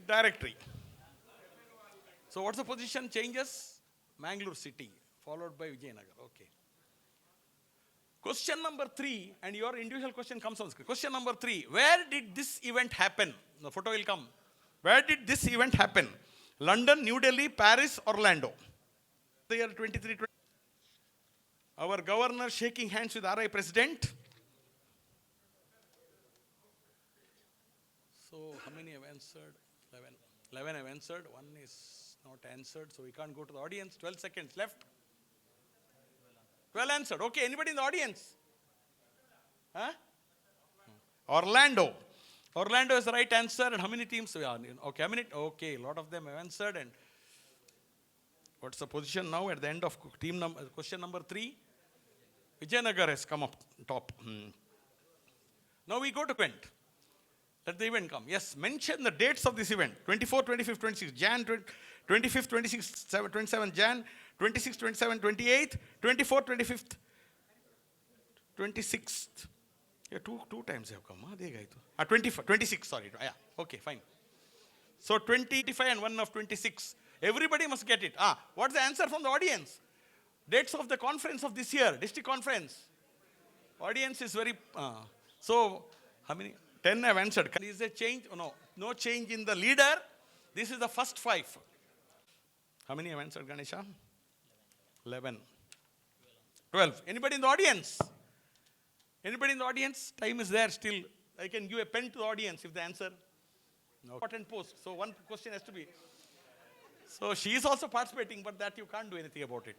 directory. So what's the position changes? Mangalore city, followed by Vijayanagara. Okay. Question number 3, and your individual question comes on screen. Question number 3, where did this event happen? The photo will come. Where did this event happen? London, New Delhi, Paris, Orlando. The year 23. Our governor shaking hands with RI president. So how many have answered? 11. 11 have answered. One is not answered, so we can't go to the audience. 12 seconds left. 12 answered. Okay, anybody in the audience? Huh? Orlando. Orlando is the right answer. And how many teams? Okay, how many? Okay, a lot of them have answered. And what's the position now at the end of team number? Question number 3. Vijayanagara has come up top. Now we go to event. Let the event come. Yes, mention the dates of this event. 24, 25, 26, Jan, 25th, 26th, 27 Jan, 26th, 27, 28th, 24th, 25th, 26th. Yeah, two times have come. 26, sorry. Yeah, okay, fine. So 25 and 1 of 26. Everybody must get it. What's the answer from the audience? Dates of the conference of this year, district conference. Audience is very, so how many? 10 have answered. Is there change? Oh, no. No change in the leader. This is the first 5. How many have answered, Ganesha? 11. 12. Anybody in the audience? Anybody in the audience? Time is there still. I can give a pen to the audience if they answer. No. Important post. So one question has to be. So she is also participating, but that you can't do anything about it.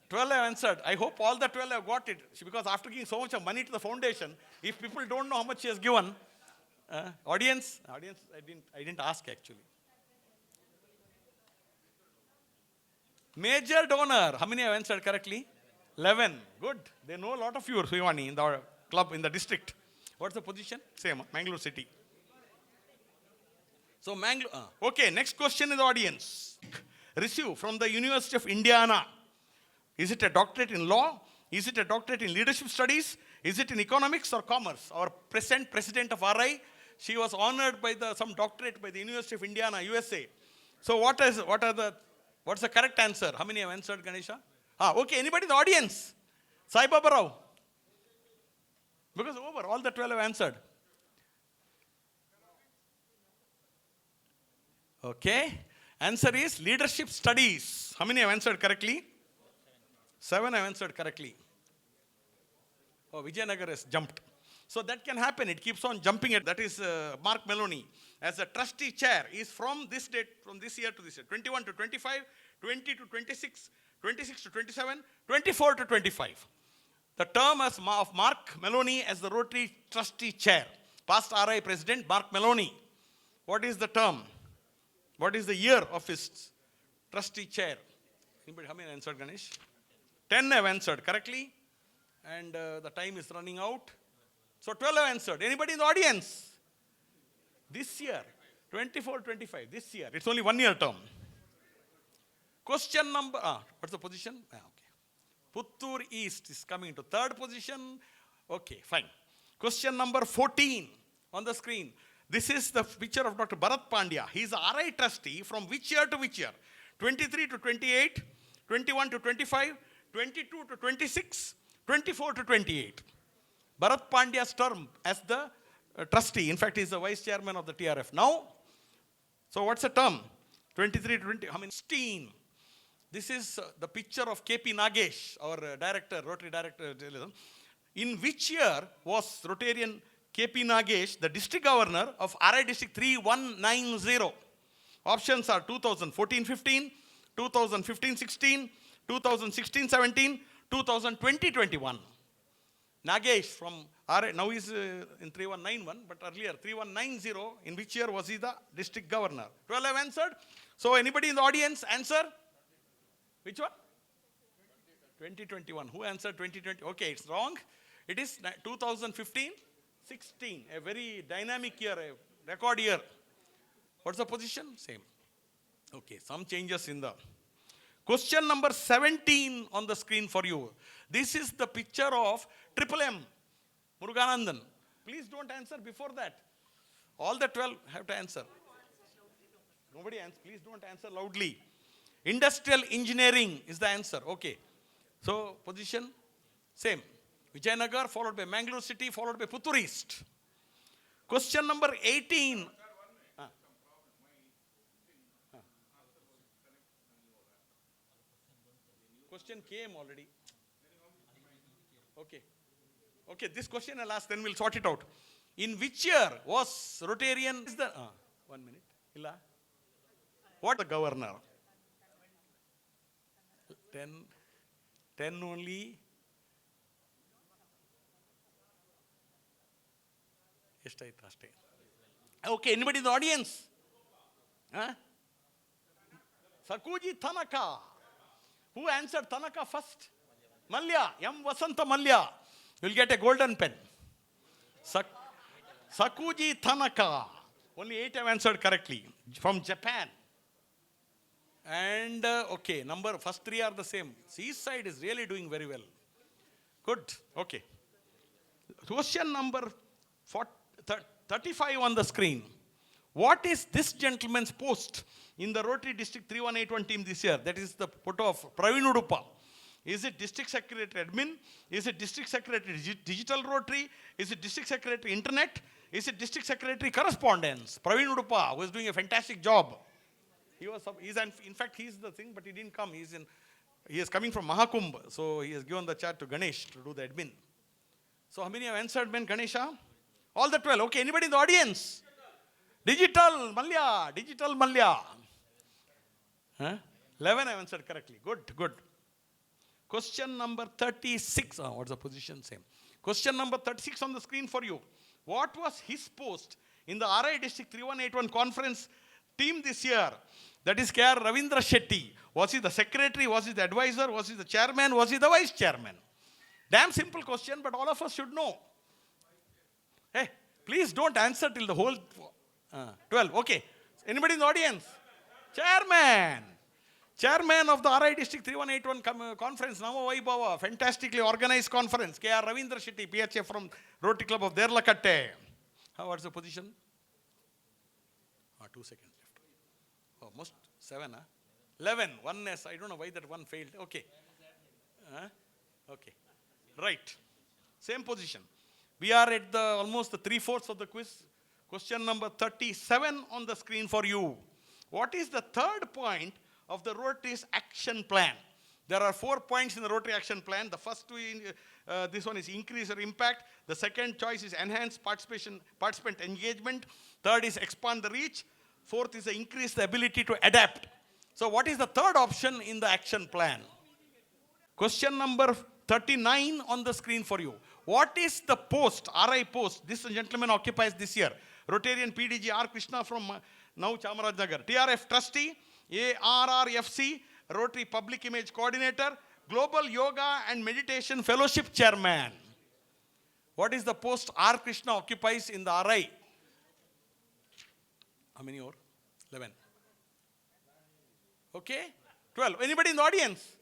12 have answered. I hope all the 12 have got it. Because after giving so much of money to the foundation, if people don't know how much she has given, audience, I didn't ask actually. Major donor, how many have answered correctly? 11. Good. They know a lot of you, Sivani, in the club, in the district. What's the position? Same, Mangalore city. So Mangalore. Okay, next question in the audience. Receive from the University of Indiana. Is it a doctorate in law? Is it a doctorate in leadership studies? Is it in economics or commerce? Our present president of RI, she was honored by some doctorate by the University of Indiana, USA. So what's the correct answer? How many have answered, Ganesha? Okay, anybody in the audience? Sai Baba Rao? Because over, all the 12 have answered. Okay, answer is leadership studies. How many have answered correctly? 7 have answered correctly. Oh, Vijayanagara has jumped. So that can happen. It keeps on jumping. That is Mark Maloney. As a trustee chair is from this date, from this year to this year. 21 to 25, 20 to 26, 26 to 27, 24 to 25. The term of Mark Maloney as the Rotary trustee chair. Past RI president, Mark Maloney. What is the term? What is the year of his trustee chair? Anybody, how many answered, Ganesh? 10 have answered correctly, and the time is running out. So 12 have answered. Anybody in the audience? This year, 24, 25, this year. It's only 1 year term. Question number, what's the position? Okay. Puttur East is coming to 3rd position. Okay, fine. Question number 14 on the screen. This is the picture of Dr. Bharat Pandya. He is a RI trustee from which year to which year? 23 to 28, 21 to 25, 22 to 26, 24 to 28. Bharat Pandya's term as the trustee. In fact, he is the vice chairman of the TRF. Now, so what's the term? 23 to 20, how many? 16. This is the picture of KP Nagesh, our director, Rotary director. In which year was Rotarian KP Nagesh the district governor of RI district 3190? Options are 2014-15, 2015-16, 2016-17, 2020-21. Nagesh from RI, now he's in 3191, but earlier 3190, in which year was he the district governor? 12 have answered. So anybody in the audience answer? Which one? 2021. Who answered 2020? Okay, it's wrong. It is 2015-16, a very dynamic year, a record year. What's the position? Same. Okay, some changes in the... Question number 17 on the screen for you. This is the picture of Triple M, Muruganandan. Please don't answer before that. All the 12 have to answer. Nobody answer. Please don't answer loudly. Industrial engineering is the answer. Okay. So, position same. Vijayanagar followed by Mangalore city followed by Puttur East. Question number 18. Question came already. Okay. Okay, this question I'll ask, then we'll sort it out. In which year was Rotarian? Is the 1 minute. Illa. What the governor? 10 only. Okay, anybody in the audience? Huh? Sakuji Tanaka. Who answered Tanaka first? Malya. M. Vasanta Malya. You'll get a golden pen. Sakuji Tanaka. Only 8 have answered correctly. From Japan. And okay, first 3 are the same. East side is really doing very well. Good. Okay. Question number 35 on the screen. What is this gentleman's post in the Rotary District 3181 team this year? That is the photo of Praveen Udupa. Is it District Secretary Admin? Is it District Secretary Digital Rotary? Is it District Secretary Internet? Is it District Secretary Correspondence? Praveen Udupa was doing a fantastic job. In fact, he's the thing, but he didn't come. He is coming from Mahakumbh, so he has given the chat to Ganesh to do the admin. So how many have answered, Ben Ganesha? All the 12. Okay, anybody in the audience? Digital Malya. Huh? 11 have answered correctly. Good. Question number 36. What's the position? Same. Question number 36 on the screen for you. What was his post in the RI District 3181 conference team this year? That is K.R. Ravindra Shetty. Was he the secretary? Was he the advisor? Was he the chairman? Was he the vice chairman? Damn simple question, but all of us should know. Hey, please don't answer till the whole 12. Okay. Anybody in the audience? Chairman of the RI District 3181 conference, Nama Vaibhava, fantastically organized conference. K.R. Ravindra Shetty, PHA from Rotary Club of Derlakatte. What's the position? 2 seconds left. Almost 7, 11. 1 S. I don't know why that one failed. Okay. Okay. Right. Same position. We are at almost the 3/4 of the quiz. Question number 37 on the screen for you. What is the third point of the Rotary's action plan? There are 4 points in the Rotary action plan. The first two, this one is increase your impact. The second choice is enhance participant engagement. Third is expand the reach. Fourth is increase the ability to adapt. So what is the third option in the action plan? Question number 39 on the screen for you. What is the post, RI post, this gentleman occupies this year? Rotarian PDG R. Krishna from now Chamarajnagar. TRF trustee, ARRFC, Rotary Public Image Coordinator, Global Yoga and Meditation Fellowship Chairman. What is the post R. Krishna occupies in the RI? How many more? 11. Okay? 12. Anybody in the audience?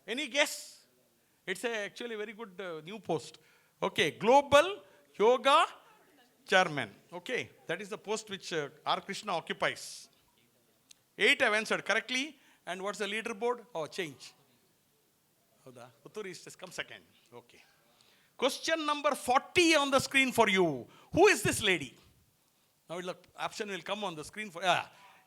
Any guess? It's actually a very good new post. Okay, Global Yoga Chairman. Okay, that is the post which R. Krishna occupies. 8 have answered correctly. And what's the leaderboard? Change. Puttur East has come second. Okay. Question number 40 on the screen for you. Who is this lady? Now the option will come on the screen for.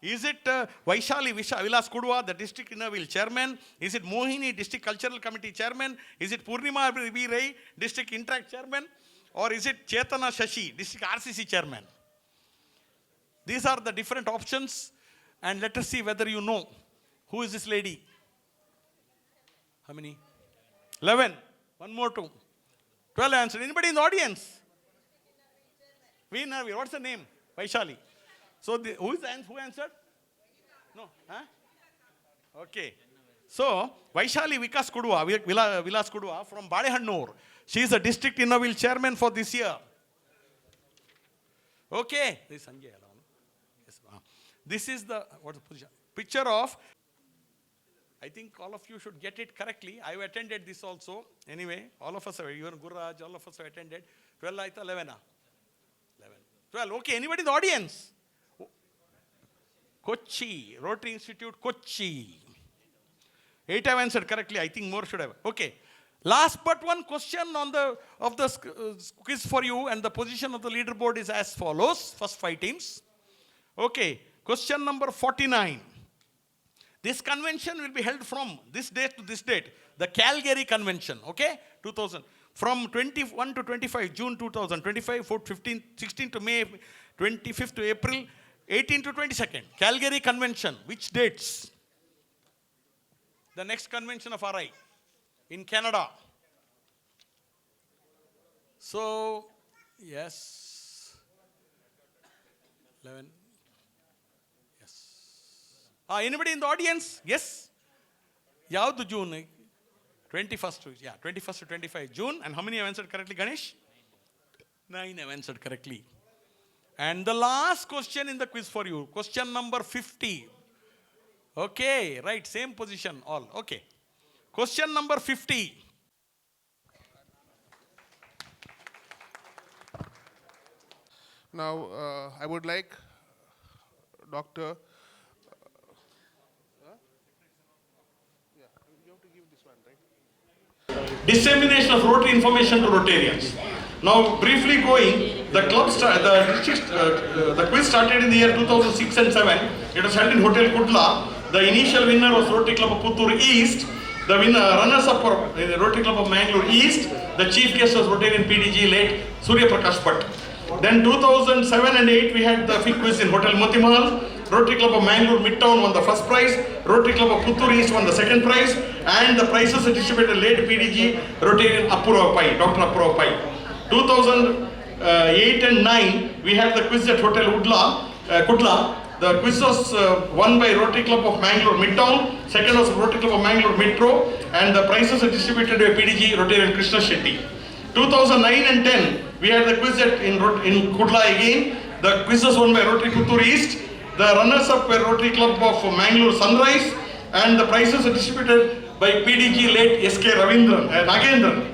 Is it Vaishali Vilas Kudua, the District Inner Wheel Chairman? Is it Mohini, District Cultural Committee Chairman? Is it Purnima B. Rai, District Interact Chairman? Or is it Chetana Shashi, District RCC Chairman? These are the different options, and let us see whether you know. Who is this lady? How many? 11. One more, 2. 12 answered. Anybody in the audience? What's the name? Vaishali. So, who answered? No. Okay. So, Vaishali Vilas Kudua from Badehannur. She is the District Inner Wheel Chairman for this year. Okay. This is Sanjay. Yes. This is what's the position? Picture of. I think all of you should get it correctly. I have attended this also. Anyway, all of us have, even Gurraj, all of us have attended. 12 aita 11. 11. 12. Okay. Anybody in the audience? Kochi, Rotary Institute, Kochi. 8 have answered correctly. I think more should have. Okay. Last but one question on the quiz for you, and the position of the leaderboard is as follows. First 5 teams. Okay. Question number 49. This convention will be held from this date to this date. The Calgary Convention. Okay. 2000. From 21 to 25 June 2025, 15, 16 to May, 25th to April, 18 to 22nd. Calgary Convention. Which dates? The next convention of RI in Canada. So, yes. 11. Yes. Anybody in the audience? Yes? Yavadu June? 21st to, 21st to 25 June. And how many have answered correctly, Ganesh? 9 have answered correctly. And the last question in the quiz for you, question number 50. Okay, right, same position, all. Okay. Question number 50. Now, I would like Dr. You have to give this one, right? Dissemination of Rotary information to Rotarians. Now, briefly going, the quiz started in the year 2006 and 7. It was held in Hotel Kudla. The initial winner was Rotary Club of Puttur East. The runners-up were Rotary Club of Mangalore East. The chief guest was Rotarian PDG late Surya Prakash Bhatt. Then 2007 and 8 we had the quiz in Hotel Motimahal. Rotary Club of Mangalore Midtown won the first prize. Rotary Club of Puttur East won the second prize. And the prizes are distributed late PDG Rotarian Apurva Pai, Dr. Apurva Pai. 2008 and 9 we had the quiz at Hotel Kudla. The quiz was won by Rotary Club of Mangalore Midtown. Second was Rotary Club of Mangalore Metro. And the prizes are distributed by PDG Rotarian Krishna Shetty. 2009 and 10 we had the quiz in Kudla again. The quiz was won by Rotary Puttur East. The runners-up were Rotary Club of Mangalore Sunrise. And the prizes are distributed by PDG late SK Nagendran.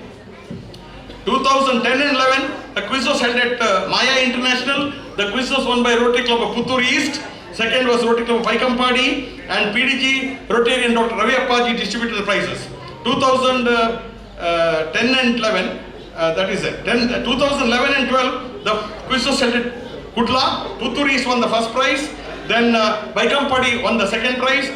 2010 and 11 the quiz was held at Maya International. The quiz was won by Rotary Club of Puttur East. Second was Rotary Club of Vaikampadi, and PDG Rotarian Dr. Reva'apaji distributed the prizes. 2010 and 11, 2011 and 12, the quiz was held at Kudla. Puttur East won the first prize. Then Vaikampadi won the second prize.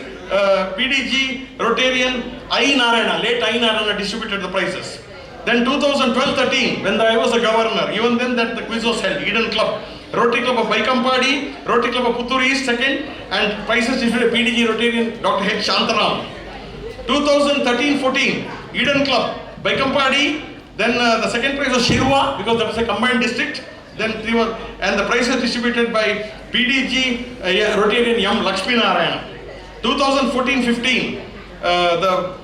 PDG Rotarian I. Narayana, late I. Narayana distributed the prizes. Then 2012-13, when I was a governor, even then that the quiz was held, Eden Club. Rotary Club of Vaikampadi, Rotary Club of Puttur East second, and prizes distributed PDG Rotarian Dr. H. Shantaram. 2013-14, Eden Club, Vaikampadi, then the second prize was Shirwa, because that was a combined district. Then and the prize was distributed by PDG Rotarian Yam Lakshmi Narayana. 2014-15, the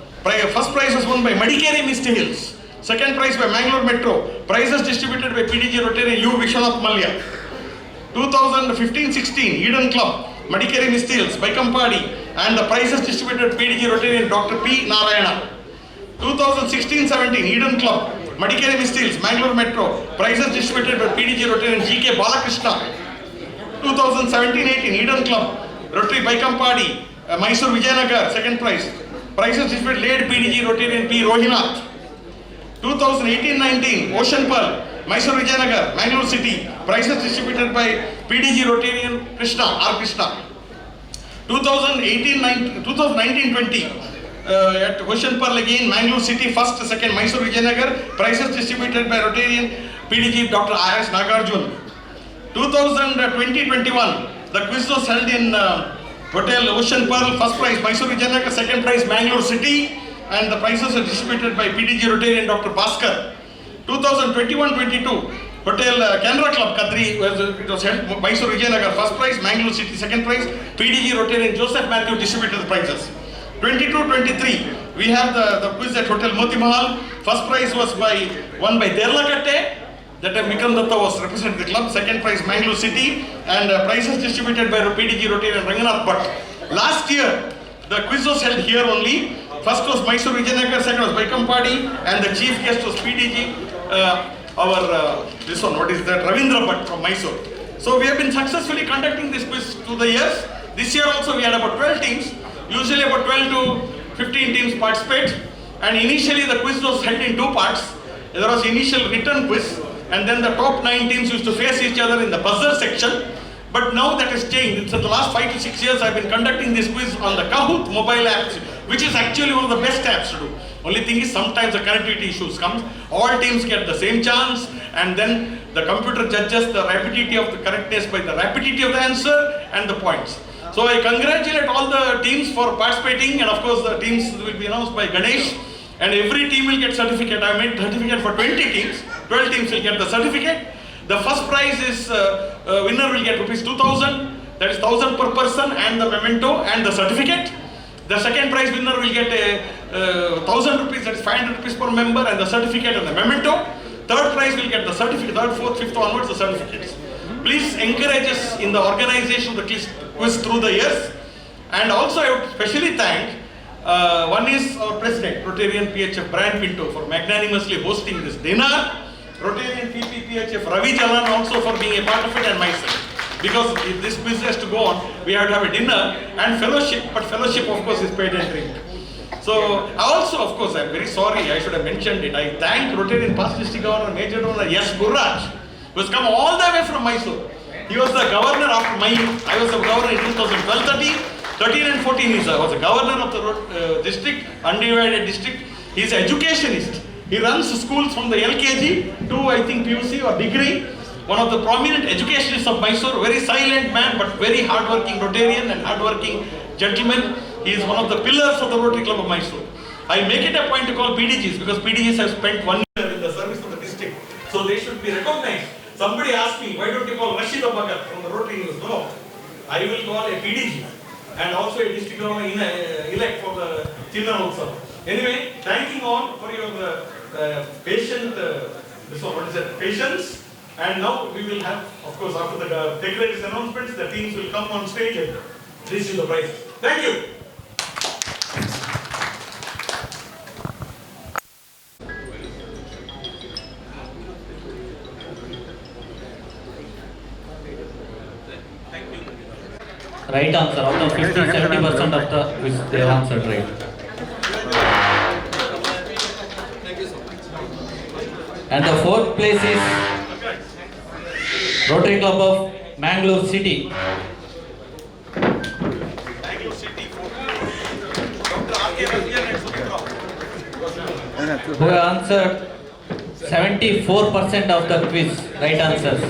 first prize was won by Madikeri Misty Hills. Second prize by Mangalore Metro. Prizes distributed by PDG Rotarian U. Vishwanath Malya. 2015-16, Eden Club, Madikeri Misty Hills, Vaikampadi, and the prizes distributed PDG Rotarian Dr. P. Narayana. 2016-17, Eden Club, Madikeri Misty Hills, Mangalore Metro. Prizes distributed by PDG Rotarian G.K. Balakrishna. 2017-18, Eden Club, Rotary Vaikampadi, Mysore Vijayanagar, second prize. Prizes distributed late PDG Rotarian P. Rohinath. 2018-19, Ocean Pearl, Mysore Vijayanagar, Mangalore City. Prizes distributed by PDG Rotarian Krishna, R. Krishna. 2019-20, at Ocean Pearl again, Mangalore City, first, second, Mysore Vijayanagar. Prizes distributed by Rotarian PDG Dr. I.S. Nagarjun. 2020-21, the quiz was held in Hotel Ocean Pearl, first prize Mysore Vijayanagar, second prize Mangalore City, and the prizes are distributed by PDG Rotarian Dr. Bhaskar. 2021-22, Hotel Canara Club, Kadri, it was held Mysore Vijayanagar, first prize Mangalore City, second prize PDG Rotarian Joseph Matthew distributed the prizes. 22-23, we have the quiz at Hotel Motimahal. First prize was won by Derlakatte. That time Vikram Datta was representing the club. Second prize Mangalore City, and prizes distributed by PDG Rotarian Ranganath Bhatt. Last year, the quiz was held here only. First was Mysore Vijayanagar, second was Vaikampadi, and the chief guest was PDG, Ravindra Bhatt from Mysore. So we have been successfully conducting this quiz through the years. This year also we had about 12 teams. Usually about 12 to 15 teams participate. And initially the quiz was held in two parts. There was initial written quiz, and then the top 9 teams used to face each other in the buzzer section. But now that has changed. So the last 5 to 6 years I've been conducting this quiz on the Kahoot mobile app, which is actually one of the best apps to do. Only thing is sometimes the connectivity issues comes. All teams get the same chance, and then the computer judges the rapidity of the correctness by the rapidity of the answer and the points. So I congratulate all the teams for participating, and of course the teams will be announced by Ganesh, and every team will get certificate. I made certificate for 20 teams. 12 teams will get the certificate. The first prize is winner will get rupees 2,000. That is 1,000 per person, and the memento and the certificate. The second prize winner will get a 1,000 rupees, that is 500 rupees per member, and the certificate and the memento. Third prize will get the certificate, third, fourth, fifth onwards the certificates. Please encourage us in the organization of the quiz through the years. And also I would specially thank, one is our president, Rotarian PHF Brian Pinto, for magnanimously hosting this dinner. Rotarian PHF Ravi Jalan also for being a part of it, and myself. Because if this quiz has to go on, we have to have a dinner and fellowship, but fellowship of course is paid and drink. So also of course I'm very sorry, I should have mentioned it. I thank Rotarian past district governor, Major Donor Yes Gurraj, who has come all the way from Mysore. He was the governor after my youth. I was the governor in 2012, 13 and 14 he was the governor of the district, undivided district. He is an educationist. He runs schools from the LKG to I think PUC or degree. One of the prominent educationists of Mysore, very silent man but very hardworking Rotarian and hardworking gentleman. He is one of the pillars of the Rotary Club of Mysore. I make it a point to call PDGs because PDGs have spent 1 year in the service of the district. So they should be recognized. Somebody asked me, why don't you call Rashid Abakar from the Rotary News? No, I will call a PDG and also a district governor elect for the Children also. Anyway, thanking all for your patient, patience. And now we will have, of course, after the decorated announcements, the teams will come on stage and receive the prizes. Thank you. Right answer. Out of 50, 70% of the quiz they have answered right. And the fourth place is Rotary Club of Mangalore City. Mangalore City for Dr. R.K. Ravian and Sumitra. Who have answered 74% of the quiz right answers.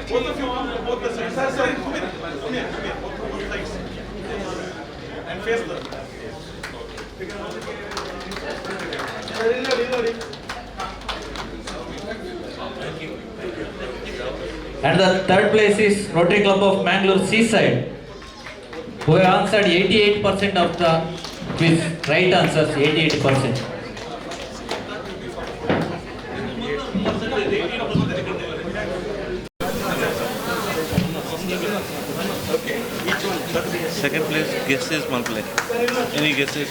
Both of you on both the sides. Sir, come here. Both sides. And face them. And the third place is Rotary Club of Mangalore Seaside, who have answered 88% of the quiz right answers. 88%. Second place, guesses one play. Any guesses?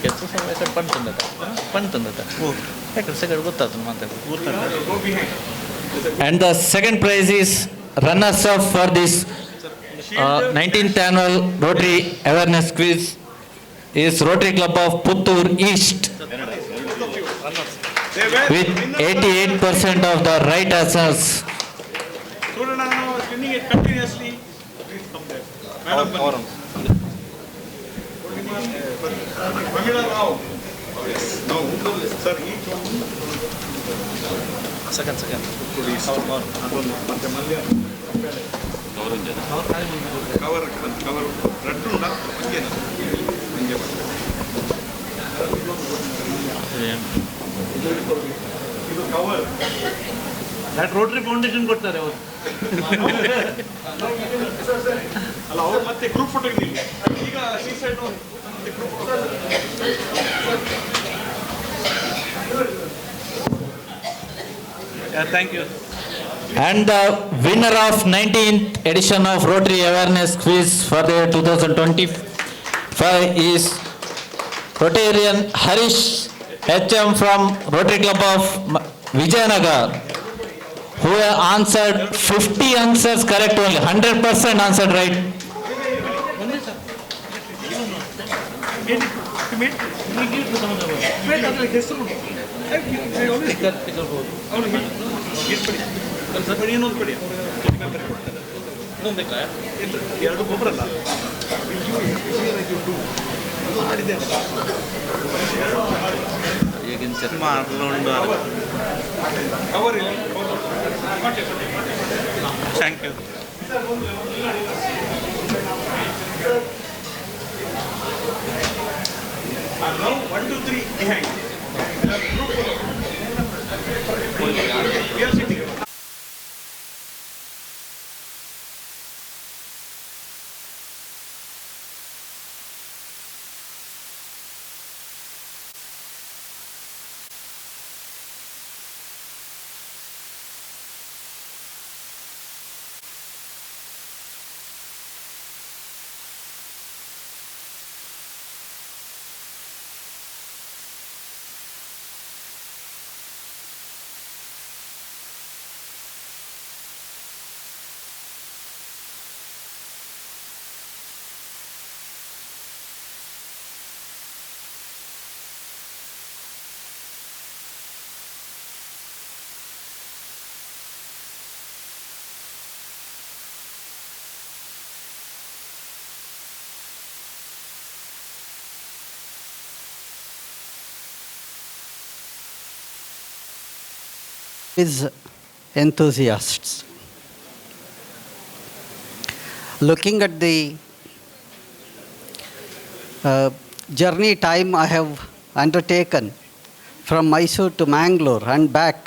Guesses I said Pantandata. Second And the second prize is runners up for this 19th annual Rotary Awareness Quiz is Rotary Club of Puttur East with 88% of the right answers. Student are spinning it continuously. Please come there. Madam, Mamila Rao. No, sir, each one. Second. Police. Cover. Cover. That Rotary Foundation ಕೊಡ್ತಾರೆ ಅವರು. ಅಲ್ಲ ಅವರು ಮತ್ತೆ group photo ಇಲ್ಲಿ ಈಗ ಸೀಸೈಡ್ ನೋಡಿ group photo. Thank you. And the winner of 19th edition of Rotary Awareness Quiz for the 2025 is Rotarian Harish HM from Rotary Club of Vijayanagar, who have answered 50 answers correct only, 100% answered right. ಎರಡು ಗೊಬ್ಬರಲ್ಲ ಈಗಿನ check ಮಾಡ್ಕೊಂಡು thank you. Now 1, 2, 3 behind. We are sitting. Is enthusiasts. Looking at the journey time I have undertaken from Mysore to Mangalore and back,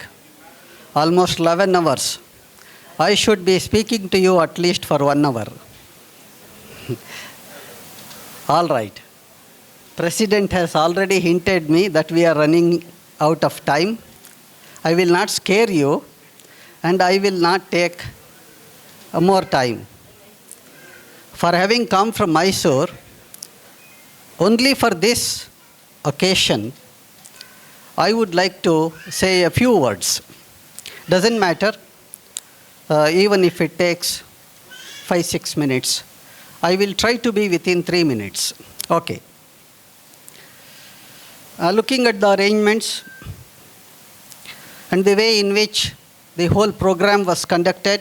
almost 11 hours, I should be speaking to you at least for 1 hour. All right. President has already hinted me that we are running out of time. I will not scare you, and I will not take more time. For having come from Mysore, only for this occasion, I would like to say a few words. Doesn't matter, even if it takes 5-6 minutes. I will try to be within 3 minutes. Okay. Looking at the arrangements, and the way in which the whole program was conducted,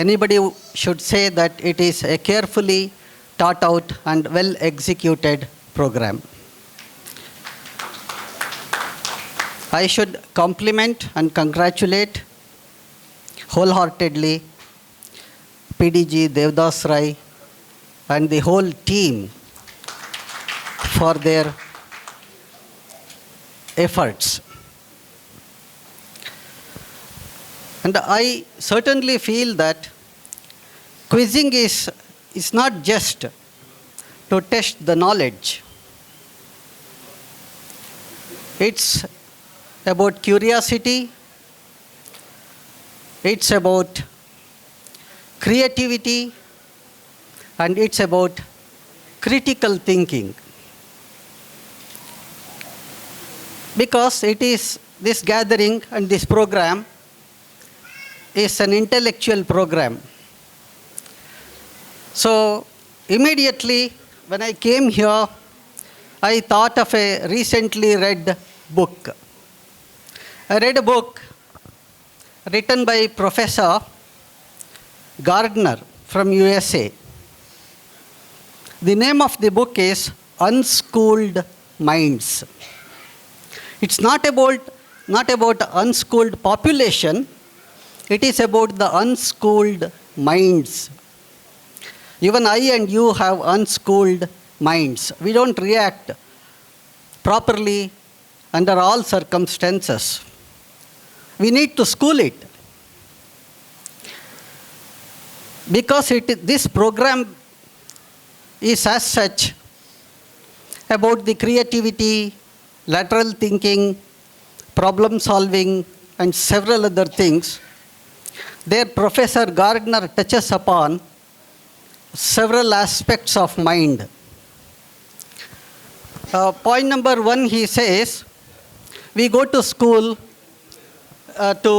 anybody should say that it is a carefully thought out and well executed program. I should compliment and congratulate wholeheartedly PDG Devdas Rai and the whole team for their efforts. And I certainly feel that quizzing is not just to test the knowledge. It's about curiosity, it's about creativity, and it's about critical thinking. Because it is this gathering and this program is an intellectual program. So immediately when I came here, I thought of a recently read book. I read a book written by Professor Gardner from USA. The name of the book is Unschooled Minds. It's not about unschooled population, it is about the unschooled minds. Even I and you have unschooled minds. We don't react properly under all circumstances. We need to school it. Because this program is as such about the creativity, lateral thinking, problem solving, and several other things. There Professor Gardner touches upon several aspects of mind. Point number 1, he says, we go to school to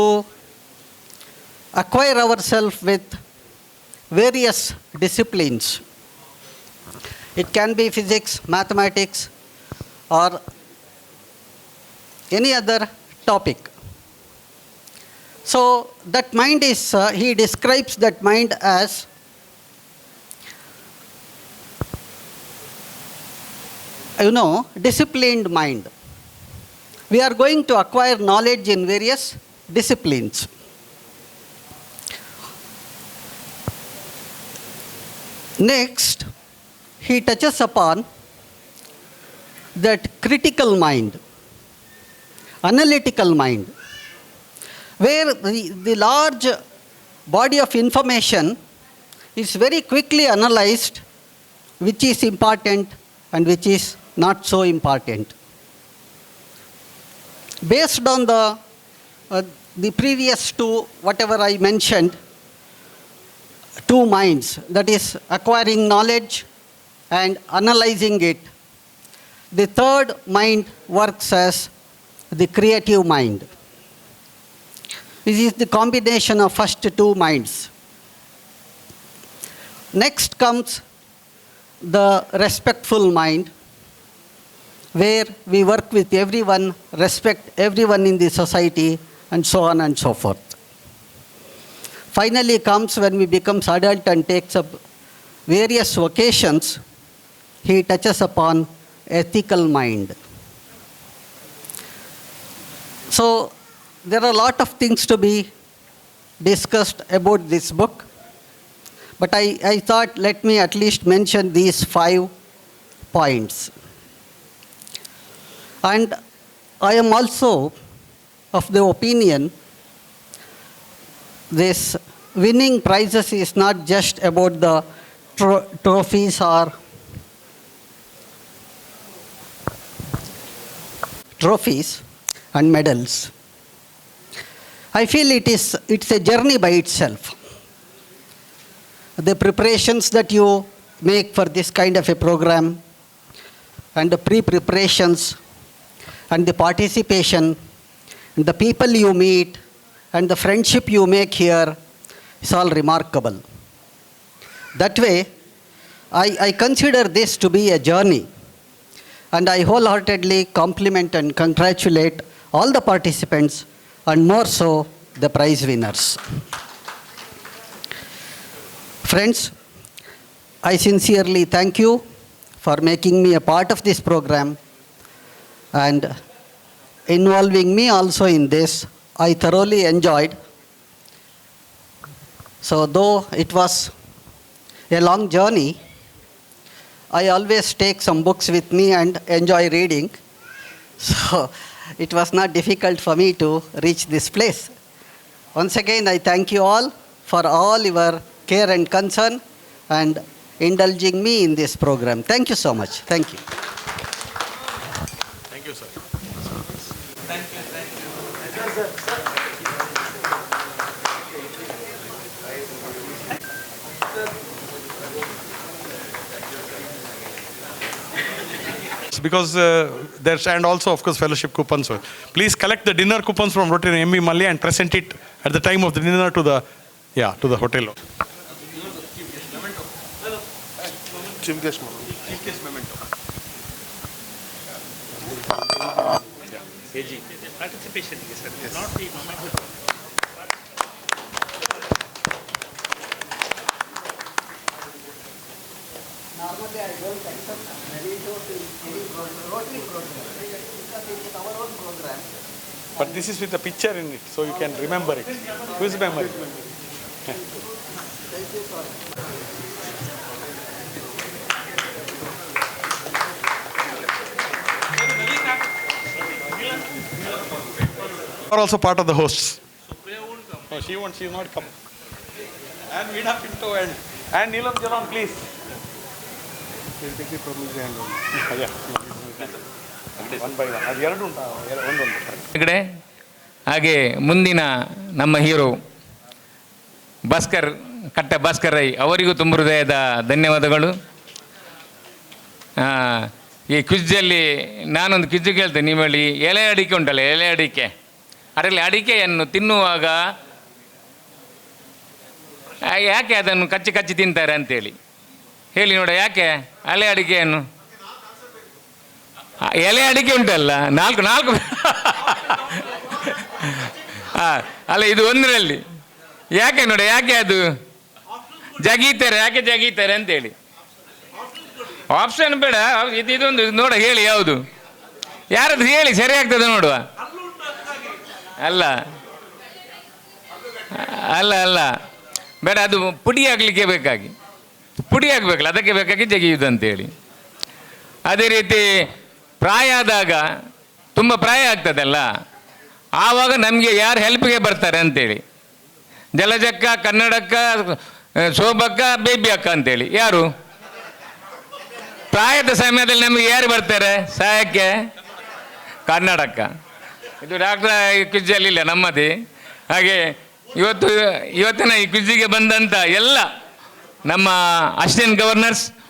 acquire ourselves with various disciplines. It can be physics, mathematics, or any other topic. So that mind is, he describes that mind as disciplined mind. We are going to acquire knowledge in various disciplines. Next, he touches upon that critical mind, analytical mind, where the large body of information is very quickly analyzed, which is important and which is not so important. Based on the previous two, whatever I mentioned, two minds, that is acquiring knowledge and analyzing it, the third mind works as the creative mind. This is the combination of first two minds. Next comes the respectful mind, where we work with everyone, respect everyone in the society, and so on and so forth. Finally comes when we become adult and takes up various vocations, he touches upon ethical mind. So there are a lot of things to be discussed about this book, but I thought let me at least mention these 5 points. And I am also of the opinion this winning prizes is not just about the trophies or and medals. I feel it's a journey by itself. The preparations that you make for this kind of a program, and the pre-preparations, and the participation, and the people you meet, and the friendship you make here is all remarkable. That way, I consider this to be a journey, and I wholeheartedly compliment and congratulate all the participants, and more so the prize winners. Friends, I sincerely thank you for making me a part of this program and involving me also in this. I thoroughly enjoyed. So though it was a long journey, I always take some books with me and enjoy reading. So it was not difficult for me to reach this place. Once again, I thank you all for all your care and concern and indulging me in this program. Thank you so much. Thank you. Thank you, sir. Because there's, and also of course fellowship coupons. So please collect the dinner coupons from Rotary MB Malli and present it at the time of the dinner to the hotel. Chief guest memento. Participation, yes. Not the moment. Normally, I don't accept mementos in any Rotary program because it is our own program. But this is with a picture in it, so you can remember it. Whose memory? Thank you, sir. Are also part of the hosts. No, she won't. She will not come. And Veena Pinto and Neelam Jalan, please. We'll take the permission hand on. Yeah. One by one. ಅದು ಎರಡು ಉಂಟಾ? ಒಂದೊಂದು. ಕಡೆ ಹಾಗೆ ಮುಂದಿನ ನಮ್ಮ hero Bhaskar Rai ಅವರಿಗೂ ತುಂಬ ಹೃದಯದ ಧನ್ಯವಾದಗಳು. ಈ ಕ್ವಿಜ್ಜಲ್ಲಿ ನಾನೊಂದು ಕ್ವಿಜ್ ಕೇಳ್ತೇನೆ. ನೀವು ಹೇಳಿ, ಎಲೆ ಅಡಿಕೆ ಉಂಟಲ್ಲ, ಎಲೆ ಅಡಿಕೆ, ಅದರಲ್ಲಿ ಅಡಿಕೆಯನ್ನು ತಿನ್ನುವಾಗ ಯಾಕೆ ಅದನ್ನು ಕಚ್ಚಿ ಕಚ್ಚಿ ತಿಂತಾರೆ ಅಂತೇಳಿ ಹೇಳಿ ನೋಡ. ಯಾಕೆ ಎಲೆ ಅಡಿಕೆಯನ್ನು? ಎಲೆ ಅಡಿಕೆ ಉಂಟಲ್ಲ, ನಾಲ್ಕು ಅಲ್ಲ, ಇದು ಒಂದರಲ್ಲಿ ಯಾಕೆ ನೋಡಿ, ಯಾಕೆ ಅದು ಜಗೀತಾರೆ, ಯಾಕೆ ಜಗೀತಾರೆ ಅಂತೇಳಿ. ಆಪ್ಷನ್ ಬೇಡ, ಇದೊಂದು ನೋಡ, ಹೇಳಿ ಯಾವುದು, ಯಾರದು ಹೇಳಿ, ಸರಿ ಆಗ್ತದೆ ನೋಡುವ. ಅಲ್ಲ ಅಲ್ಲ ಅಲ್ಲ ಬೇಡ, ಅದು ಪುಡಿ ಆಗಲಿಕ್ಕೆ ಬೇಕಾಗಿ, ಪುಡಿ ಆಗಬೇಕಲ್ಲ, ಅದಕ್ಕೆ ಬೇಕಾಗಿ ಜಗಿಯುವುದು ಅಂತೇಳಿ. ಅದೇ ರೀತಿ ಪ್ರಾಯ ಆದಾಗ, ತುಂಬ ಪ್ರಾಯ ಆಗ್ತದಲ್ಲ, ಆವಾಗ ನಮಗೆ ಯಾರು ಹೆಲ್ಪ್ಗೆ ಬರ್ತಾರೆ ಅಂತೇಳಿ, ಜಲಜಕ್ಕ, ಕನ್ನಡಕ್ಕ, ಶೋಭಕ್ಕ, ಬೇಬಿ ಅಕ್ಕ ಅಂತೇಳಿ, ಯಾರು ಪ್ರಾಯದ ಸಮಯದಲ್ಲಿ ನಮಗೆ ಯಾರು ಬರ್ತಾರೆ ಸಹಾಯಕ್ಕೆ? ಕನ್ನಡಕ್ಕ. ಇದು ಡಾಕ್ಟರ್ ಕ್ವಿಜ್ಜಲ್ಲಿ ಇಲ್ಲ ನಮ್ಮದೇ. ಹಾಗೆ ಇವತ್ತಿನ ಈ ಕ್ವಿಜ್ಜಿಗೆ ಬಂದಂಥ ಎಲ್ಲ ನಮ್ಮ ಅಸಿಸ್ಟೆಂಟ್ ಗವರ್ನರ್ಸ್